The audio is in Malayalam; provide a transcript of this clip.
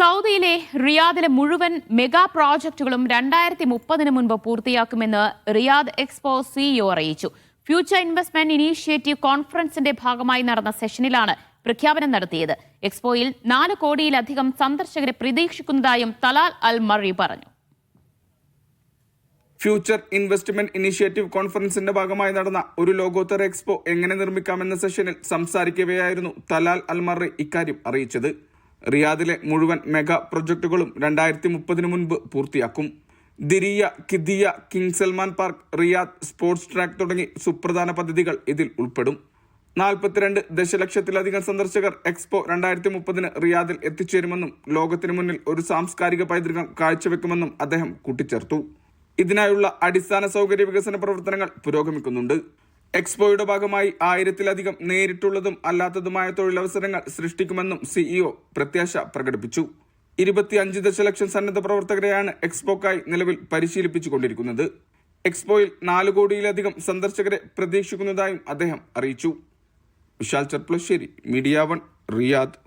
സൗദിയിലെ റിയാദിലെ മുഴുവൻ മെഗാ പ്രോജക്റ്റുകളും 2030 മുൻപ് പൂർത്തിയാക്കുമെന്ന് റിയാദ് എക്സ്പോ സിഇഒ അറിയിച്ചു. ഫ്യൂച്ചർ ഇൻവെസ്റ്റ്മെന്റ് ഇനീഷ്യേറ്റീവ് കോൺഫറൻസിന്റെ ഭാഗമായി നടന്ന സെഷനിലാണ് പ്രഖ്യാപനം നടത്തിയത്. എക്സ്പോയിൽ 4 കോടിയിലധികം സന്ദർശകരെ പ്രതീക്ഷിക്കുന്നതായും തലാൽ അൽ മറി പറഞ്ഞു. ഫ്യൂച്ചർ ഇൻവെസ്റ്റ്മെന്റ് ഇനീഷ്യേറ്റീവ് കോൺഫറൻസിന്റെ ഭാഗമായി നടന്ന ഒരു ലോകോത്തര എക്സ്പോ എങ്ങനെ നിർമ്മിക്കാമെന്ന സെഷനിൽ സംസാരിക്കവെയായിരുന്നു തലാൽ അൽ മറി ഇക്കാര്യം അറിയിച്ചത്. റിയാദിലെ മുഴുവൻ മെഗാ പ്രൊജക്ടുകളും 2030 മുൻപ് പൂർത്തിയാക്കും. Diriyah, Qiddiya, King Salman park, Riyadh sports track തുടങ്ങി സുപ്രധാന പദ്ധതികൾ ഇതിൽ ഉൾപ്പെടും. 42 ദശലക്ഷത്തിലധികം സന്ദർശകർ എക്സ്പോ 2030 റിയാദിൽ എത്തിച്ചേരുമെന്നും ലോകത്തിനു മുന്നിൽ ഒരു സാംസ്കാരിക പൈതൃകം കാഴ്ചവെക്കുമെന്നും അദ്ദേഹം കൂട്ടിച്ചേർത്തു. ഇതിനായുള്ള അടിസ്ഥാന സൗകര്യ വികസന പ്രവർത്തനങ്ങൾ പുരോഗമിക്കുന്നുണ്ട്. എക്സ്പോയുടെ ഭാഗമായി 1000-ലധികം നേരിട്ടുള്ളതും അല്ലാത്തതുമായ തൊഴിലവസരങ്ങൾ സൃഷ്ടിക്കുമെന്നും സിഇഒ പ്രത്യാശ പ്രകടിപ്പിച്ചു. 25 ദശലക്ഷം സന്നദ്ധ പ്രവർത്തകരെയാണ് എക്സ്പോക്കായി നിലവിൽ പരിശീലിപ്പിച്ചുകൊണ്ടിരിക്കുന്നത്. എക്സ്പോയിൽ 4 കോടിയിലധികം സന്ദർശകരെ പ്രതീക്ഷിക്കുന്നതായും അദ്ദേഹം അറിയിച്ചു. Vishal Cherpulassery, media 1, Riyadh.